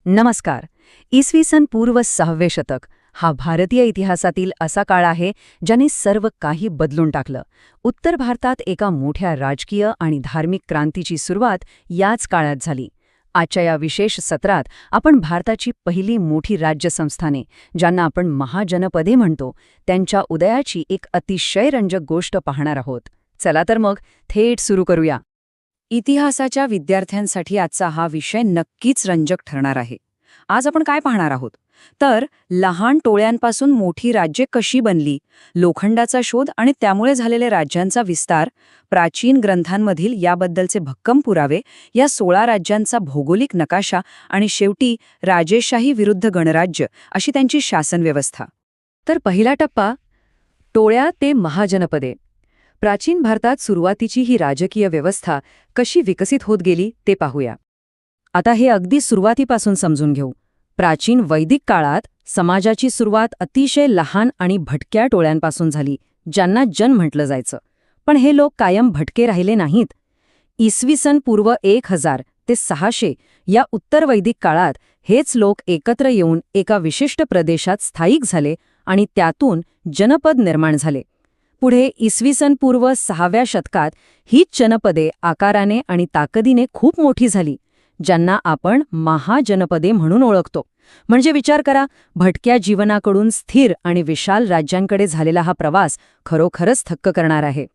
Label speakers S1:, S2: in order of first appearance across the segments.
S1: नमस्कार. इसवी सन पूर्व 6वे शतक हा भारतीय इतिहासातील असा काळ आहे ज्याने सर्व काही बदलून टाकलं. उत्तर भारतात एका मोठ्या राजकीय आणि धार्मिक क्रांतीची सुरुवात याच काळात झाली. आजच्या या विशेष सत्रात आपण भारताची पहिली मोठी राज्यसंस्थाने, ज्यांना आपण महाजनपदे म्हणतो, त्यांच्या उदयाची एक अतिशय रंजक गोष्ट पाहणार आहोत. चला तर मग थेट सुरू करूया. इतिहासाच्या विद्यार्थ्यांसाठी आजचा हा विषय नक्कीच रंजक ठरणार आहे. आज आपण काय पाहणार आहोत तर लहान टोळ्यांपासून मोठी राज्ये कशी बनली, लोखंडाचा शोध आणि त्यामुळे झालेले राज्यांचा विस्तार, प्राचीन ग्रंथांमधील याबद्दलचे भक्कम पुरावे, या 16 राज्यांचा भौगोलिक नकाशा आणि शेवटी राजेशाही विरुद्ध गणराज्य अशी त्यांची शासन व्यवस्था. तर पहिला टप्पा, टोळ्या ते महाजनपदे. प्राचीन भारतात सुरुवातीची ही राजकीय व्यवस्था कशी विकसित होत गेली ते पाहूया. आता हे अगदी सुरुवातीपासून समजून घेऊ. प्राचीन वैदिक काळात समाजाची सुरुवात अतिशय लहान आणि भटक्या टोळ्यांपासून झाली, ज्यांना जन म्हटलं जायचं. पण हे लोक कायम भटके राहिले नाहीत. इसवी सन पूर्व 1000 ते 600 या उत्तर वैदिक काळात हेच लोक एकत्र येऊन एका विशिष्ट प्रदेशात स्थायिक झाले आणि त्यातून जनपद निर्माण झाले. पुढे इसवी सन पूर्व 6व्या शतकात हीच जनपदे आकाराने आणि ताकदीने खूप मोठी झाली, ज्यांना आपण महाजनपदे म्हणून ओळखतो. म्हणजे विचार करा, भटक्या जीवनाकडून स्थिर आणि विशाल राज्यांकडे झालेला हा प्रवास खरोखरच थक्क करणार आहे.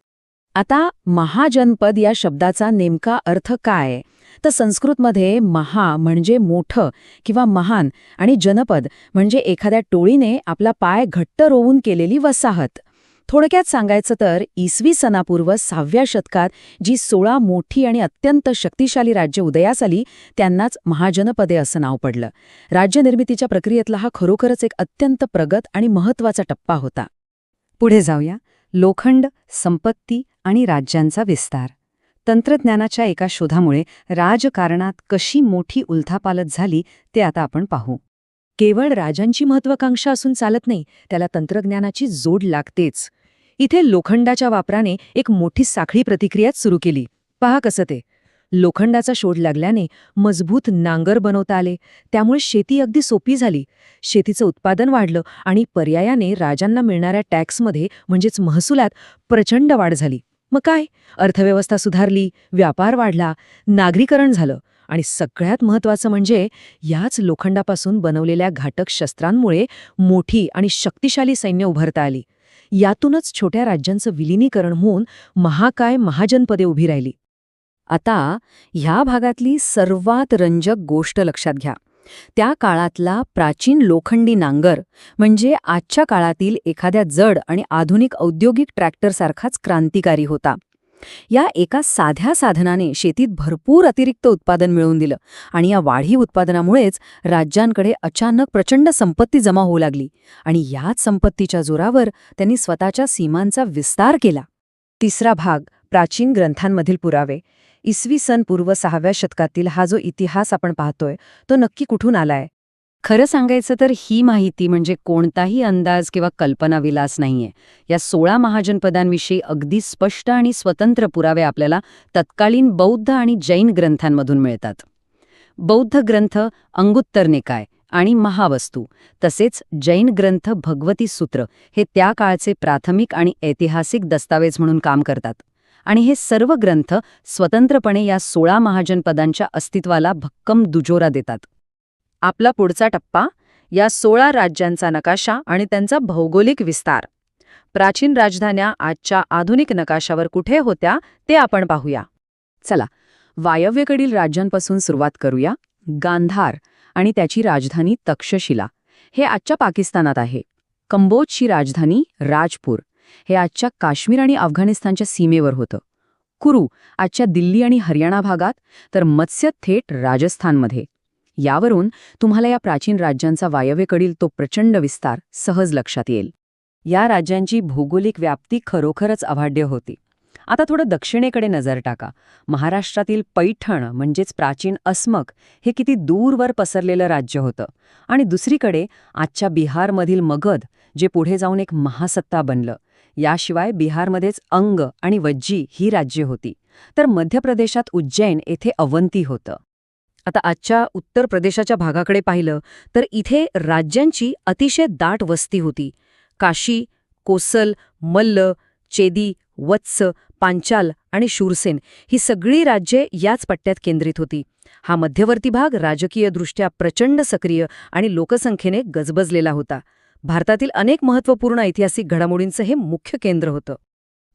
S1: आता महाजनपद या शब्दाचा नेमका अर्थ काय आहे? तर संस्कृतमध्ये महा म्हणजे मोठं किंवा महान आणि जनपद म्हणजे एखाद्या टोळीने आपला पाय घट्ट रोवून केलेली वसाहत. थोडक्यात सांगायचं तर इसवी सनापूर्व 6व्या शतकात जी 16 मोठी आणि अत्यंत शक्तिशाली राज्य उदयास आली, त्यांनाच महाजनपदे असं नाव पडलं. राज्यनिर्मितीच्या प्रक्रियेतला हा खरोखरच एक अत्यंत प्रगत आणि महत्त्वाचा टप्पा होता. पुढे जाऊया. लोखंड, संपत्ती आणि राज्यांचा विस्तार. तंत्रज्ञानाच्या एका शोधामुळे राजकारणात कशी मोठी उलथापालथ झाली ते आता आपण पाहू. केवळ राजांची महत्वाकांक्षा असून चालत नाही, त्याला तंत्रज्ञानाची जोड लागतेच. इथे लोखंडाच्या वापराने एक मोठी साखळी प्रतिक्रियाच सुरू केली. पहा कसं ते. लोखंडाचा शोध लागल्याने मजबूत नांगर बनवता आले, त्यामुळे शेती अगदी सोपी झाली. शेतीचं उत्पादन वाढलं आणि पर्यायाने राजांना मिळणाऱ्या टॅक्समध्ये म्हणजेच महसुलात प्रचंड वाढ झाली. मग काय, अर्थव्यवस्था सुधारली, व्यापार वाढला, नागरीकरण झालं आणि सगळ्यात महत्त्वाचं म्हणजे याच लोखंडापासून बनवलेल्या घातक शस्त्रांमुळे मोठी आणि शक्तिशाली सैन्य उभारता आली. यातूनच छोट्या राज्यांचं विलिनीकरण होऊन महाकाय महाजनपदे उभी राहिली. आता ह्या भागातली सर्वात रंजक गोष्ट लक्षात घ्या. त्या काळातला प्राचीन लोखंडी नांगर म्हणजे आजच्या काळातील एखाद्या जड आणि आधुनिक औद्योगिक ट्रॅक्टरसारखाच क्रांतिकारी होता. या एका साध्या साधनाने शेतीत भरपूर अतिरिक्त उत्पादन मिळवून दिलं आणि या वाढीव उत्पादनामुळेच राज्यांकडे अचानक प्रचंड संपत्ती जमा होऊ लागली आणि याच संपत्तीच्या जोरावर त्यांनी स्वतःच्या सीमांचा विस्तार केला. तिसरा भाग, प्राचीन ग्रंथांमधील पुरावे. इसवी सन पूर्व 6व्या शतकातील हा जो इतिहास आपण पाहतोय तो नक्की कुठून आलाय? खरं सांगायचं तर ही माहिती म्हणजे कोणताही अंदाज किंवा कल्पनाविलास नाहीये. या 16 महाजनपदांविषयी अगदी स्पष्ट आणि स्वतंत्र पुरावे आपल्याला तत्कालीन बौद्ध आणि जैन ग्रंथांमधून मिळतात. बौद्ध ग्रंथ अंगुत्तर निकाय आणि महावस्तू, तसेच जैन ग्रंथ भगवती सूत्र हे त्या काळचे प्राथमिक आणि ऐतिहासिक दस्तावेज म्हणून काम करतात. आणि हे सर्व ग्रंथ स्वतंत्रपणे या 16 महाजनपदांच्या अस्तित्वाला भक्कम दुजोरा देतात. आपला पुढचा टप्पा, या 16 राज्यांचा नकाशा आणि त्यांचा भौगोलिक विस्तार. प्राचीन राजधान्या आजच्या आधुनिक नकाशावर कुठे होत्या ते आपण पाहूया. चला, वायव्येकडील राज्यांपासून सुरुवात करूया. गांधार आणि त्याची राजधानी तक्षशिला हे आजच्या पाकिस्तानात आहे. कंबोजची राजधानी राजपूर हे आजच्या काश्मीर आणि अफगाणिस्तानच्या सीमेवर होतं. कुरू आजच्या दिल्ली आणि हरियाणा भागात, तर मत्स्य थेट राजस्थानमध्ये. यावरून तुम्हाला या प्राचीन राज्यांचा वायव्येकडील तो प्रचंड विस्तार सहज लक्षात येईल. या राज्यांची भौगोलिक व्याप्ती खरोखरच अवाढव्य होती. आता थोडं दक्षिणेकडे नजर टाका. महाराष्ट्रातील पैठण म्हणजेच प्राचीन अस्मक हे किती दूरवर पसरलेलं राज्य होतं. आणि दुसरीकडे आजच्या बिहारमधील मगध, जे पुढे जाऊन एक महासत्ता बनलं. याशिवाय बिहारमध्येच अंग आणि वज्जी ही राज्ये होती. तर मध्य प्रदेशात उज्जैन येथे अवंती होतं. आता आजच्या उत्तर प्रदेशाच्या भागाकडे पाहिलं तर इथे राज्यांची अतिशय दाट वस्ती होती. काशी, कोसल, मल्ल, चेदी, वत्स, पांचाल आणि शूरसेन ही सगळी राज्ये याच पट्ट्यात केंद्रित होती. हा मध्यवर्ती भाग राजकीयदृष्ट्या प्रचंड सक्रिय आणि लोकसंख्येने गजबजलेला होता. भारतातील अनेक महत्त्वपूर्ण ऐतिहासिक घडामोडींचं हे मुख्य केंद्र होतं.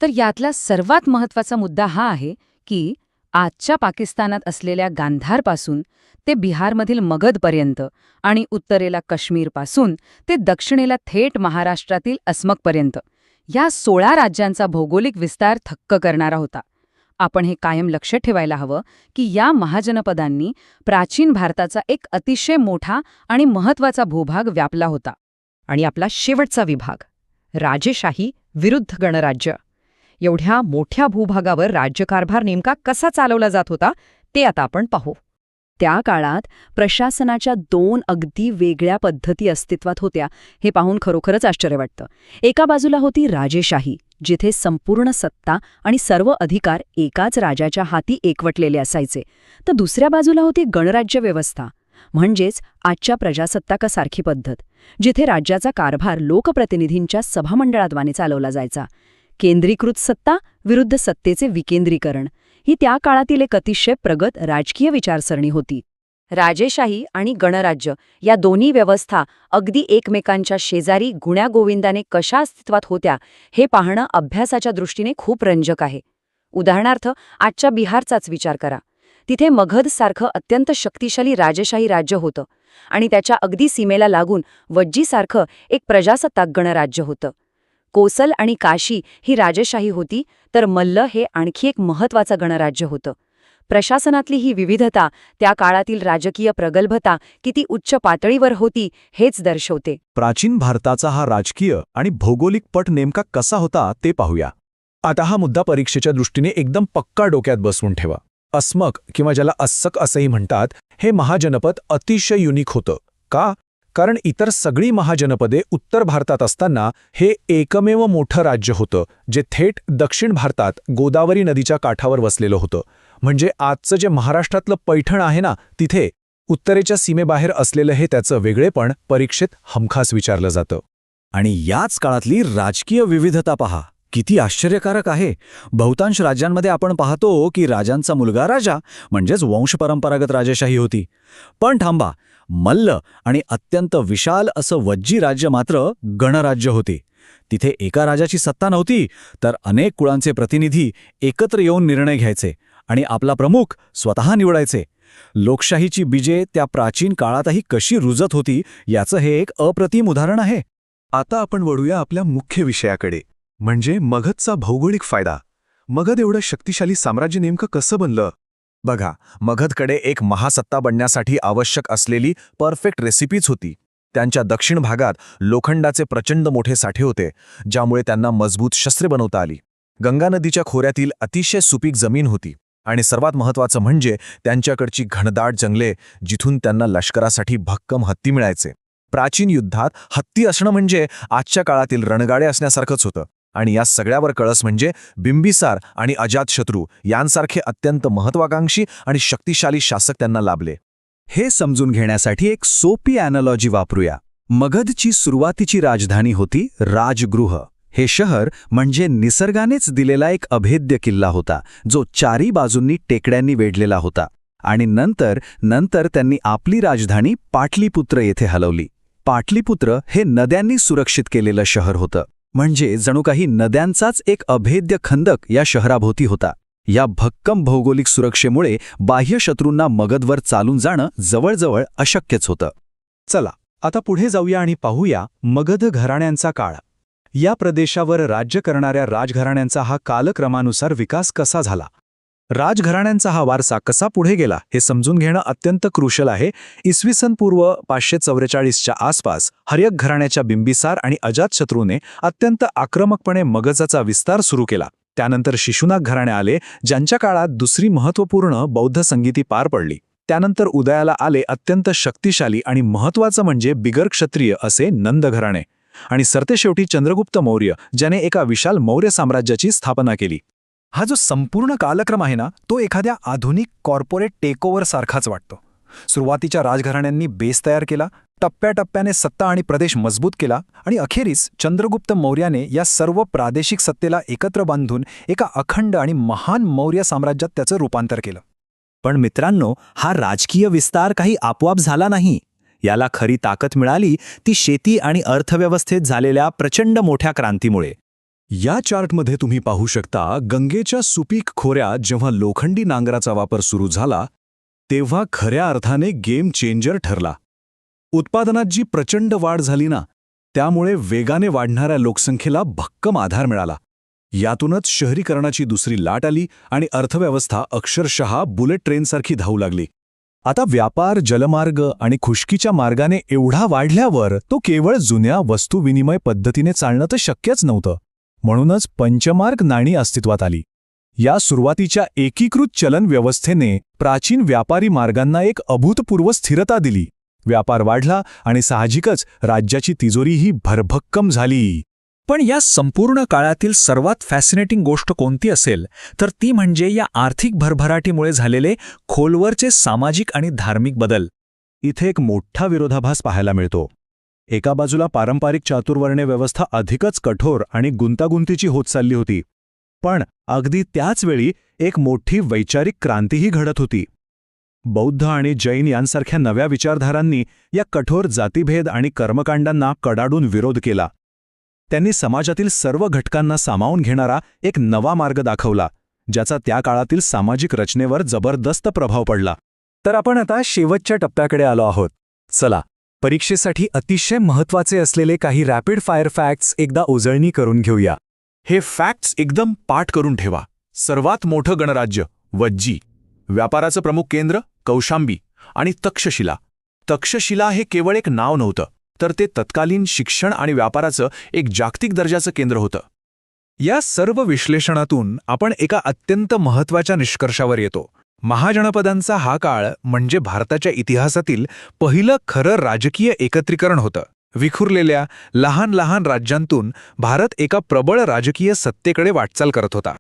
S1: तर यातला सर्वात महत्त्वाचा मुद्दा हा आहे की आजच्या पाकिस्तानात असलेल्या गांधारपासून ते बिहारमधील मगधपर्यंत आणि उत्तरेला काश्मीरपासून ते दक्षिणेला थेट महाराष्ट्रातील अस्मकपर्यंत या 16 राज्यांचा भौगोलिक विस्तार थक्क करणारा होता. आपण हे कायम लक्षात ठेवायला हवं की या महाजनपदांनी प्राचीन भारताचा एक अतिशय मोठा आणि महत्त्वाचा भूभाग व्यापला होता.
S2: आणि आपला शेवटचा विभाग, राजेशाही विरुद्ध गणराज्य. एवढ्या मोठ्या भूभागावर राज्यकारभार नेमका कसा चालवला जात होता ते आता आपण पाहू.
S1: त्या काळात प्रशासनाच्या 2 अगदी वेगळ्या पद्धती अस्तित्वात होत्या हे पाहून खरोखरच आश्चर्य वाटतं. एका बाजूला होती राजेशाही, जिथे संपूर्ण सत्ता आणि सर्व अधिकार एकाच राजाच्या हाती एकवटलेले असायचे. तर दुसऱ्या बाजूला होती गणराज्य व्यवस्था, म्हणजेच आजच्या प्रजासत्ताकासारखी पद्धत, जिथे राज्याचा कारभार लोकप्रतिनिधींच्या सभामंडळाद्वारे चालवला जायचा. केंद्रीकृत सत्ता विरुद्ध सत्तेचे विकेंद्रीकरण ही त्या काळातील एक अतिशय प्रगत राजकीय विचारसरणी होती. राजेशाही आणि गणराज्य या दोन्ही व्यवस्था अगदी एकमेकांच्या शेजारी गुण्यागोविंदाने कशा अस्तित्वात होत्या हे पाहणं अभ्यासाच्या दृष्टीने खूप रंजक आहे. उदाहरणार्थ आजच्या बिहारचाच विचार करा. तिथे मगधसारखं अत्यंत शक्तिशाली राजेशाही राज्य होतं आणि त्याच्या अगदी सीमेला लागून वज्जीसारखं एक प्रजासत्ताक गणराज्य होतं. कोसल आणि काशी ही राजेशाही होती, तर मल्ल हे आणखी एक महत्त्वाचं गणराज्य होतं. प्रशासनातली ही विविधता त्या काळातील राजकीय प्रगल्भता किती उच्च पातळीवर होती हेच दर्शवते.
S3: प्राचीन भारताचा हा राजकीय आणि भौगोलिक पट नेमका कसा होता ते पाहूया. आता हा मुद्दा परीक्षेच्या दृष्टीने एकदम पक्का डोक्यात बसवून ठेवा. अस्मक किंवा ज्याला अस्सक असंही म्हणतात, हे महाजनपद अतिशय युनिक होतं. का? कारण इतर सगळी महाजनपदे उत्तर भारतात असताना हे एकमेव मोठं राज्य होतं, जे थेट दक्षिण भारतात गोदावरी नदीच्या काठावर वसलेलं होतं. म्हणजे आजचं जे महाराष्ट्रातलं पैठण आहे ना, तिथे उत्तरेच्या सीमेबाहेर असलेलं हे त्याचं वेगळेपण परीक्षेत हमखास विचारलं जातं.
S4: आणि याच काळातली राजकीय विविधता पहा, किती आश्चर्यकारक आहे. बहुतांश राज्यांमध्ये आपण पाहतो की राजांचा मुलगा राजा, म्हणजेच वंशपरंपरागत राजेशाही होती. पण थांबा, मल्ल आणि अत्यंत विशाल असं वज्जी राज्य मात्र गणराज्य होते. तिथे एका राजाची सत्ता नव्हती, तर अनेक कुळांचे प्रतिनिधी एकत्र येऊन निर्णय घ्यायचे आणि आपला प्रमुख स्वतः निवडायचे. लोकशाहीची बीजे त्या प्राचीन काळातही कशी रुजत होती याचं हे एक अप्रतिम उदाहरण आहे.
S3: आता आपण वळूया आपल्या मुख्य विषयाकडे, म्हणजे मगधचा भौगोलिक फायदा. मगध एवढं शक्तिशाली साम्राज्य नेमकं कसं बनलं? बघा, मगधकडे एक महासत्ता बनण्यासाठी आवश्यक असलेली परफेक्ट रेसिपीच होती. त्यांच्या दक्षिण भागात लोखंडाचे प्रचंड मोठे साठे होते, ज्यामुळे त्यांना मजबूत शस्त्रे बनवता आली. गंगा नदीच्या खोऱ्यातील अतिशय सुपीक जमीन होती आणि सर्वात महत्त्वाचं म्हणजे त्यांच्याकडची घनदाट जंगले, जिथून त्यांना लष्करासाठी भक्कम हत्ती मिळायचे. प्राचीन युद्धात हत्ती असणं म्हणजे आजच्या काळातील रणगाडे असण्यासारखंच होतं. आणि या सगळ्यावर कळस म्हणजे बिंबिसार आणि अजातशत्रू यांसारखे अत्यंत महत्त्वाकांक्षी आणि शक्तिशाली शासक त्यांना लाभले.
S4: हे समजून घेण्यासाठी एक सोपी ॲनालॉजी वापरूया. मगधची सुरुवातीची राजधानी होती राजगृह. हे शहर म्हणजे निसर्गानेच दिलेला एक अभेद्य किल्ला होता, जो चारी बाजूंनी टेकड्यांनी वेढलेला होता. आणि नंतर त्यांनी आपली राजधानी पाटलीपुत्र येथे हलवली. पाटलीपुत्र हे नद्यांनी सुरक्षित केलेलं शहर होतं, म्हणजे जणू काही नद्यांचाच एक अभेद्य खंदक या शहराभोवती होता. या भक्कम भौगोलिक सुरक्षेमुळे बाह्य शत्रूंना मगधवर चालून जाणं जवळजवळ अशक्यच होतं.
S3: चला आता पुढे जाऊया आणि पाहूया मगध घराण्यांचा काळ. या प्रदेशावर राज्य करणाऱ्या राजघराण्यांचा हा कालक्रमानुसार विकास कसा झाला, राजघराण्यांचा हा वारसा कसा पुढे गेला हे समजून घेणं अत्यंत क्रुशल आहे. इसवी सन पूर्व 544च्या आसपास हर्यक घराण्याच्या बिंबिसार आणि अजातशत्रूने अत्यंत आक्रमकपणे मगधचा विस्तार सुरू केला. त्यानंतर शिशुनाग घराणे आले, ज्यांच्या काळात दुसरी महत्त्वपूर्ण बौद्ध संगीती पार पडली. त्यानंतर उदयाला आले अत्यंत शक्तिशाली आणि महत्त्वाचं म्हणजे बिगर क्षत्रिय असे नंद घराणे. आणि सरतेशेवटी चंद्रगुप्त मौर्य, ज्याने एका विशाल मौर्य साम्राज्याची स्थापना केली. हा जो संपूर्ण कालक्रम आहे ना, तो एखाद्या आधुनिक कॉर्पोरेट टेकओव्हर सारखाच वाटतो. सुरुवातीच्या राजघराण्यांनी बेस तयार केला, टप्प्याटप्प्याने सत्ता आणि प्रदेश मजबूत केला आणि अखेरीस चंद्रगुप्त मौर्याने या सर्व प्रादेशिक सत्तेला एकत्र बांधून एका अखंड आणि महान मौर्य साम्राज्यात त्याचं रूपांतर केलं.
S4: पण मित्रांनो, हा राजकीय विस्तार काही आपोआप झाला नाही. याला खरी ताकद मिळाली ती शेती आणि अर्थव्यवस्थेत झालेल्या प्रचंड मोठ्या क्रांतीमुळे.
S3: या चार्टमध्ये तुम्ही पाहू शकता, गंगेच्या सुपीक खोऱ्यात जेव्हा लोखंडी नांगराचा वापर सुरू झाला तेव्हा खऱ्या अर्थाने गेम चेंजर ठरला. उत्पादनात जी प्रचंड वाढ झाली ना, त्यामुळे वेगाने वाढणाऱ्या लोकसंख्येला भक्कम आधार मिळाला. यातूनच शहरीकरणाची दुसरी लाट आली आणि अर्थव्यवस्था अक्षरशः बुलेट ट्रेनसारखी धावू लागली. आता व्यापार जलमार्ग आणि खुष्कीच्या मार्गाने एवढा वाढल्यावर तो केवळ जुन्या वस्तुविनिमय पद्धतीने चालणं तर शक्यच नव्हतं. म्हणूनच पंचमार्क नाणी अस्तित्वात आली. या सुरुवातीच्या एकीकृत चलन व्यवस्थेने प्राचीन व्यापारी मार्गांना एक अभूतपूर्व स्थिरता दिली. व्यापार वाढला आणि साहजिकच राज्याची तिजोरीही भरभक्कम झाली.
S5: पण या संपूर्ण काळातील सर्वात फॅसिनेटिंग गोष्ट कोणती असेल तर ती म्हणजे या आर्थिक भरभराटीमुळे झालेले खोलवरचे सामाजिक आणि धार्मिक बदल.
S3: इथे एक मोठा विरोधाभास पाहायला मिळतो. एका बाजूला पारंपरिक चातुर्वर्ण्य व्यवस्था अधिकच कठोर आणि गुंतागुंतीची होत चालली होती, पण अगदी त्याच वेळी एक मोठी वैचारिक क्रांतीही घडत होती. बौद्ध आणि जैन यांसारख्या नव्या विचारधारांनी या कठोर जातीभेद आणि कर्मकांडांना कडाडून विरोध केला. त्यांनी समाजातील सर्व घटकांना सामावून घेणारा एक नवा मार्ग दाखवला, ज्याचा त्या काळातील सामाजिक रचनेवर जबरदस्त प्रभाव पडला. तर आपण आता शेवटच्या टप्प्याकडे आलो आहोत. चला, परीक्षेसाठी अतिशय महत्त्वाचे असलेले काही रॅपिड फायर फॅक्ट्स एकदा उजळणी करून घेऊया. हे फॅक्ट्स एकदम पाठ करून ठेवा. सर्वात मोठं गणराज्य वज्जी, व्यापाराचं प्रमुख केंद्र कौशांबी आणि तक्षशिला. तक्षशिला हे केवळ एक नाव नव्हतं, तर ते तत्कालीन शिक्षण आणि व्यापाराचं एक जागतिक दर्जाचं केंद्र होतं. या सर्व विश्लेषणातून आपण एका अत्यंत महत्त्वाच्या निष्कर्षावर येतो. महाजनपदांचा हा काळ म्हणजे भारताच्या इतिहासातील पहिलं खरं राजकीय एकत्रीकरण होतं. विखुरलेल्या लहान लहान राज्यांतून भारत एका प्रबळ राजकीय सत्तेकडे वाटचाल करत होता.